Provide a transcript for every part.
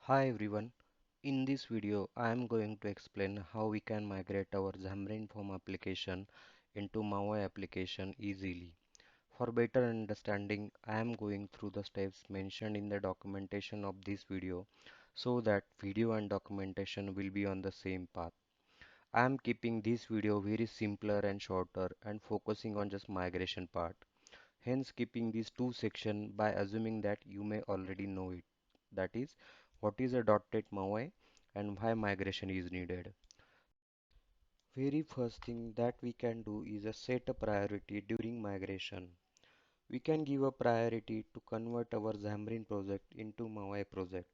Hi everyone. In this video, I am going to explain how we can migrate our Xamarin Form application into MAUI application easily. For better understanding, I am going through the steps mentioned in the documentation of this video so that video and documentation will be on the same path. I am keeping this video very simpler and shorter and focusing on just migration part. Hence skipping these two sections by assuming that you may already know it. That is, what is a .NET MAUI and why migration is needed. Very first thing that we can do is a set a priority during migration. We can give a priority to convert our Xamarin project into MAUI project.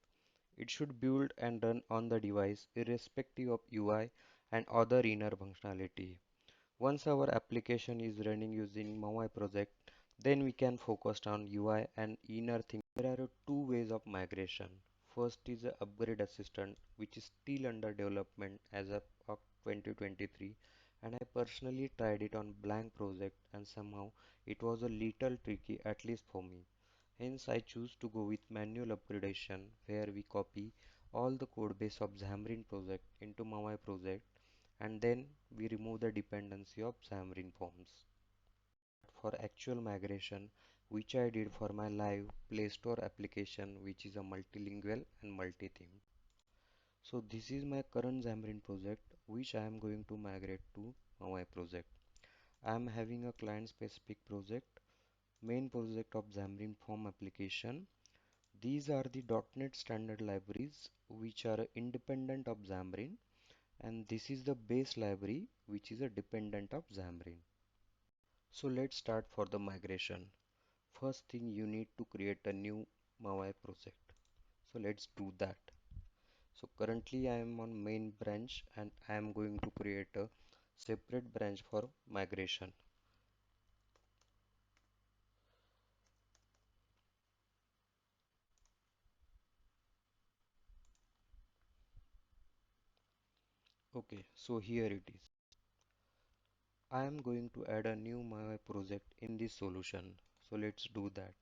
It should build and run on the device irrespective of UI and other inner functionality. Once our application is running using MAUI project, then we can focus on UI and inner things. There are two ways of migration. First is a upgrade assistant, which is still under development as of 2023, and I personally tried it on blank project and somehow it was a little tricky, at least for me. Hence I choose to go with manual upgradation where we copy all the code base of Xamarin project into MAUI project and then we remove the dependency of Xamarin Forms. For actual migration, which I did for my live Play Store application, which is a multilingual and multi-theme. So this is my current Xamarin project, which I am going to migrate to my project. I am having a client-specific project, main project of Xamarin Form application. These are the .NET standard libraries, which are independent of Xamarin, and this is the base library, which is a dependent of Xamarin. So let's start for the migration. First thing you need to create a new MAUI project. So let's do that. So currently I am on main branch and I am going to create a separate branch for migration. Okay, so here it is. I am going to add a new MAUI project in this solution. So let's do that.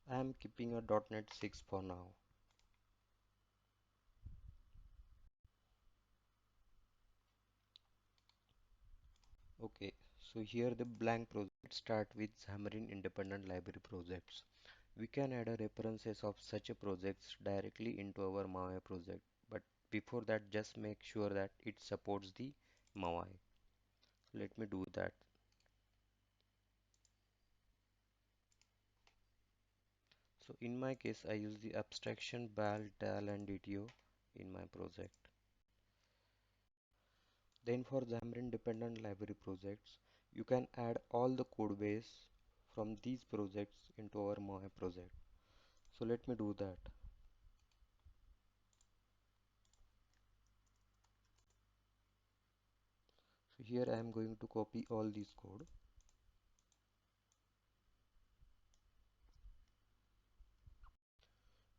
I am keeping a .NET 6 for now. Okay, so here the blank project start with Xamarin Independent Library projects. We can add a references of such a projects directly into our MAUI project, but before that just make sure that it supports the MAUI. Let me do that. So in my case I use the abstraction bal, dal and DTO in my project. Then for Xamarin Dependent Library projects, you can add all the code base from these projects into our MAUI project. So let me do that. So here I am going to copy all this code.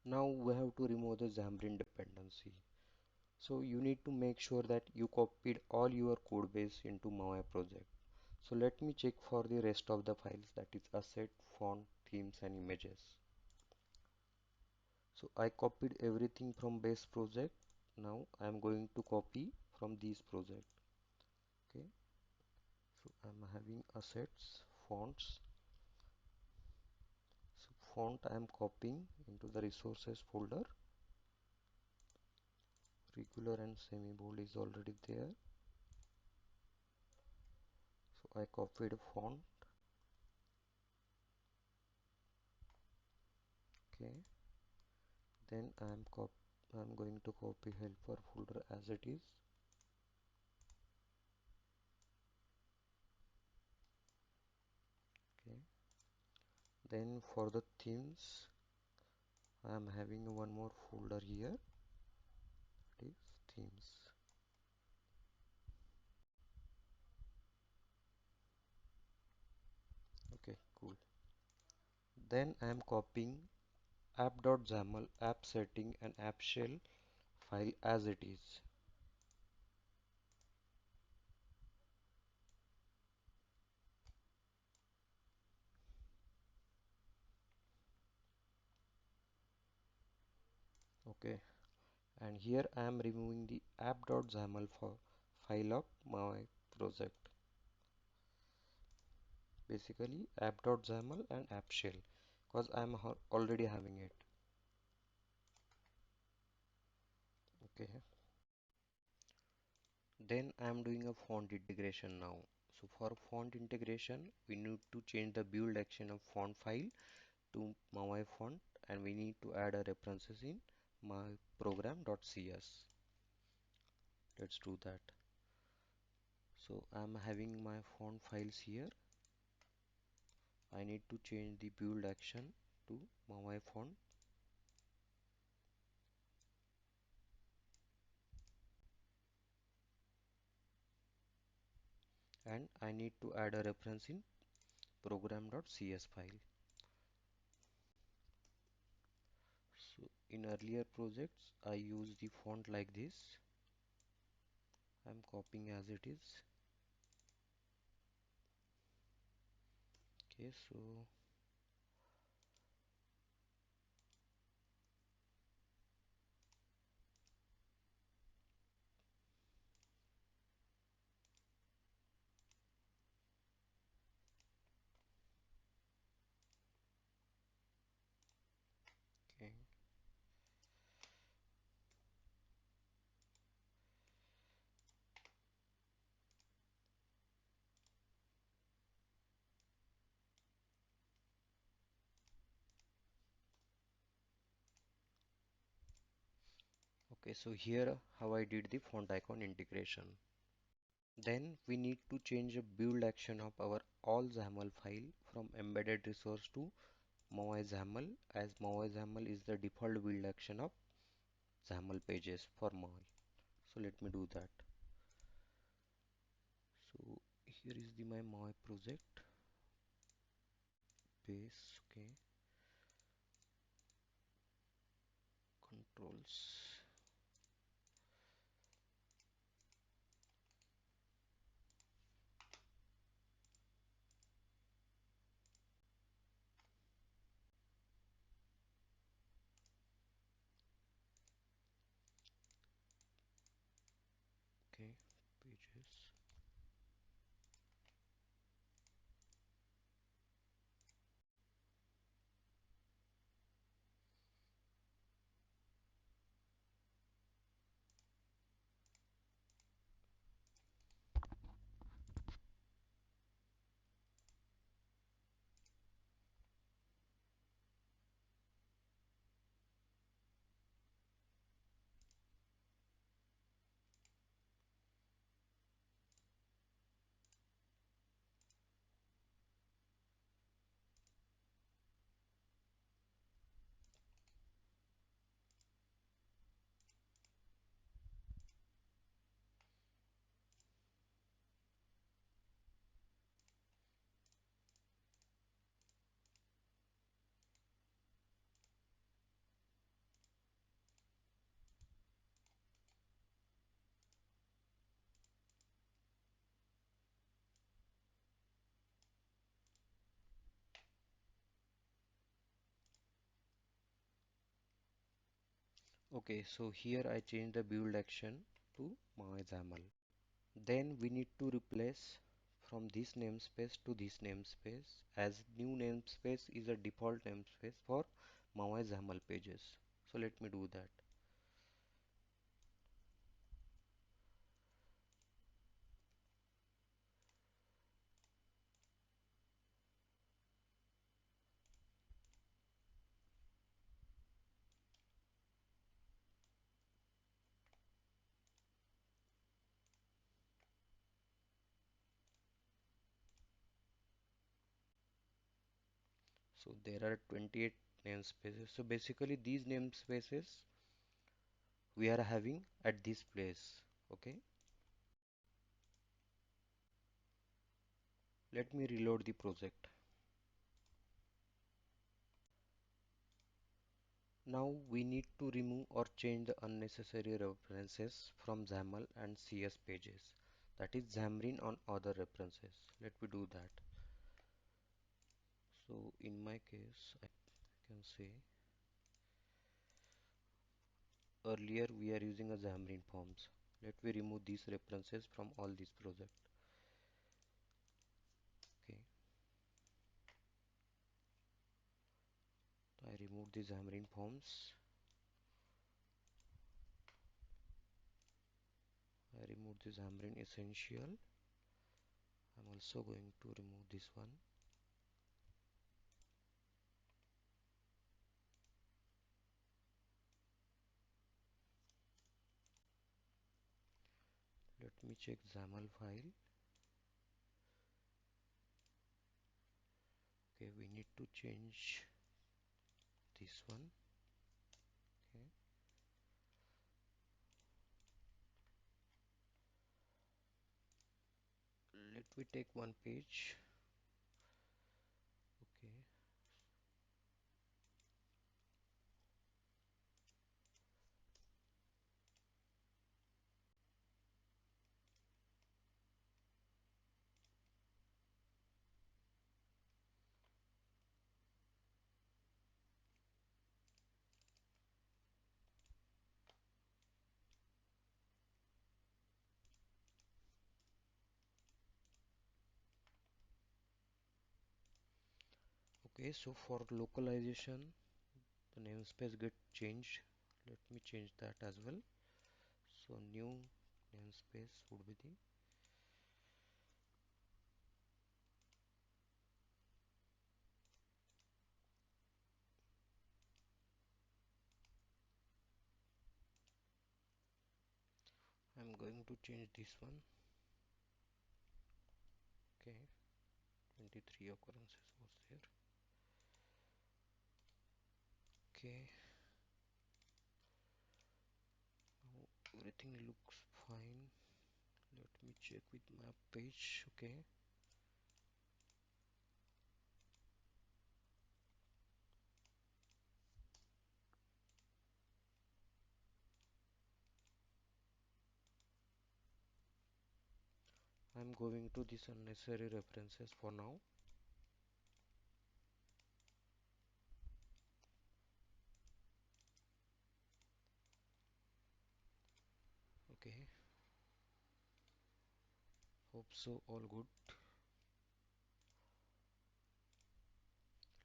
Now we have to remove the Xamarin dependency. So you need to make sure that you copied all your code base into MAUI project. So let me check for the rest of the files, that is asset, font, themes and images. So I copied everything from base project. Now I am going to copy from these project. Okay. So I'm having assets, fonts. So font I am copying into the resources folder. Regular and semi bold is already there. So I copied font. Okay. Then I'm going to copy helper folder as it is. Okay. Then for the themes, I'm having one more folder here, that is themes. Okay, cool. Then I'm copying app.xaml, app setting and app shell file as it is. Okay, and here I am removing the app.xaml file of my project. Basically app.xaml and app shell, because I am already having it. Okay, then I am doing a font integration now. So for font integration, we need to change the build action of font file to MAUI font, and we need to add a references in my program.cs. Let's do that. So I'm having my font files here. I need to change the build action to MAUI font, and I need to add a reference in program.cs file. So in earlier projects I use the font like this. I'm copying as it is. Okay, so okay, okay, so here how I did the font icon integration. Then we need to change a build action of our all XAML file from embedded resource to MAUI XAML, as MAUI XAML is the default build action of XAML pages for MAUI. So let me do that. So here is the my MAUI project base. Okay, controls. Okay, pages. Okay, so here I change the build action to MAUI XAML. Then we need to replace from this namespace to this namespace, as new namespace is a default namespace for MAUI XAML pages. So let me do that. So there are 28 namespaces. So basically these namespaces we are having at this place. Okay, let me reload the project. Now we need to remove or change the unnecessary references from XAML and CS pages. That is Xamarin on other references. Let me do that. So in my case, I can say earlier we are using a Xamarin Forms. Let me remove these references from all these projects. Okay, I remove the Xamarin Forms. I remove the Xamarin Essential. I'm also going to remove this one. Let me check XAML file. Okay, we need to change this one. Okay, let me take one page. Okay, okay, so for localization the namespace get changed. Let me change that as well. So new namespace would be the I'm going to change this one. Okay, 23 occurrences was there. Okay, now everything looks fine. Let me check with map page. Okay, I'm going to this unnecessary references for now. Okay, hope so all good.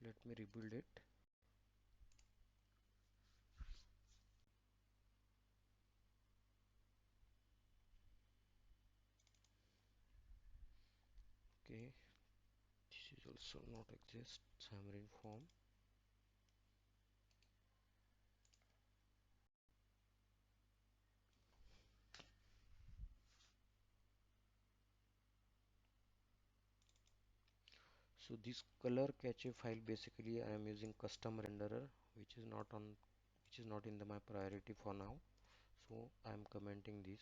Let me rebuild it. Okay, this is also not exist Xamarin form. So this color cache file, basically I am using custom renderer which is not on, which is not in my priority for now, so I am commenting this.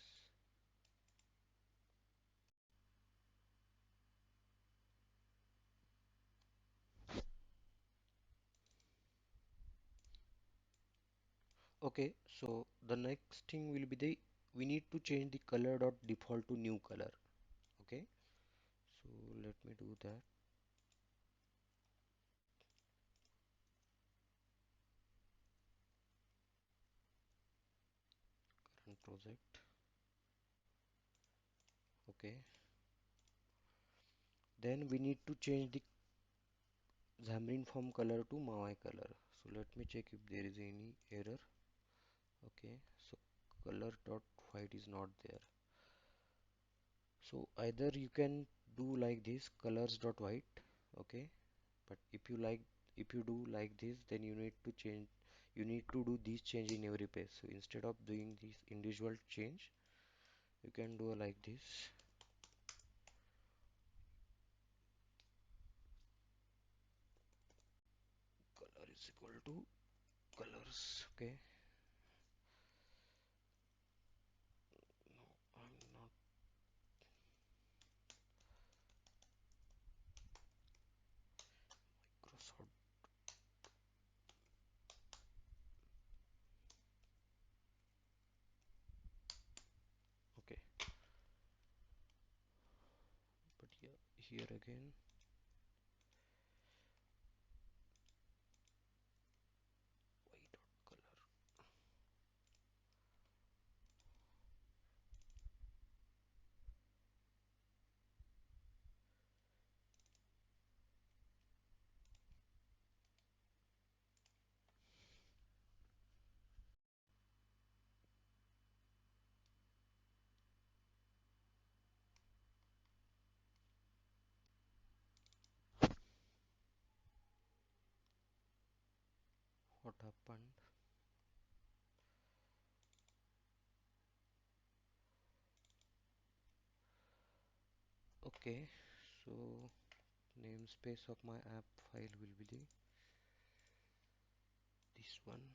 Okay, so the next thing will be the, we need to change the color dot default to new color. Okay, so let me do that. Current project. Okay, then we need to change the Xamarin Form color to Maui color. So let me check if there is any error. Okay, so color dot white is not there. So either you can do like this colors dot white. Okay, but if you like, if you do like this, then you need to change, you need to do this change in every page. So instead of doing this individual change, you can do like this. Color is equal to colors. Okay, no, I'm not. Microsoft. here again. White dot color. What happened? Okay, so namespace of my app file will be this one.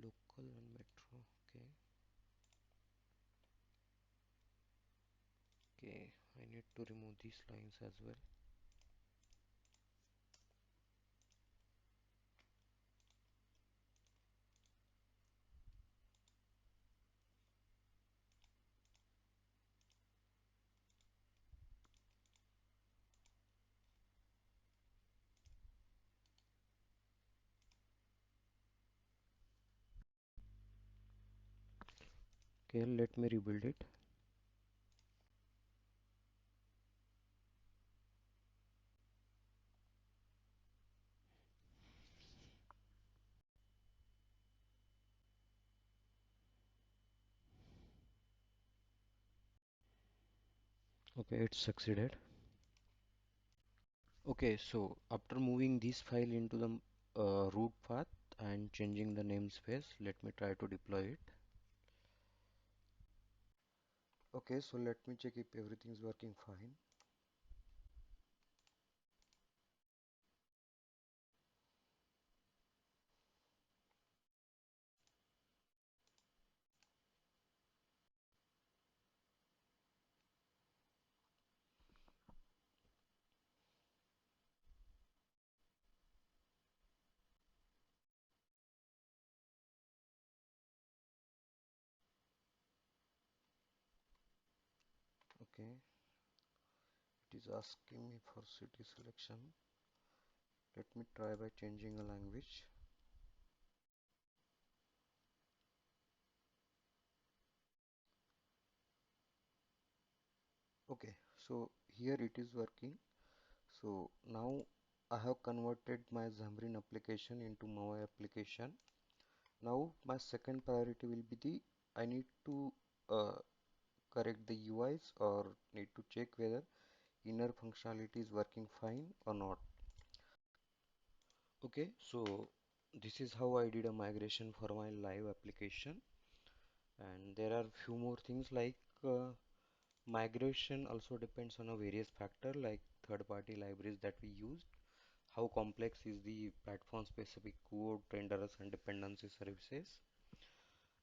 Local and metro. Okay. Okay, I need to remove these lines as well. Okay, let me rebuild it. Okay, it succeeded. Okay, so after moving this file into the root path and changing the namespace, let me try to deploy it. Okay, so let me check if everything is working fine. Okay, it is asking me for city selection. Let me try by changing a language. Okay, so here it is working. So now I have converted my Xamarin application into MAUI application. Now my second priority will be I need to correct the UIs or need to check whether inner functionality is working fine or not. Okay, so this is how I did a migration for my live application, and there are few more things like migration also depends on a various factor like third-party libraries that we use, how complex is the platform specific code, renders and dependency services.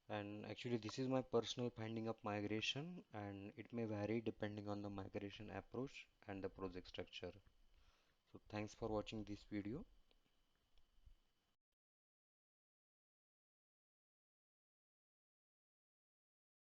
And actually this is my personal finding of migration, and it may vary depending on the migration approach and the project structure. So thanks for watching this video.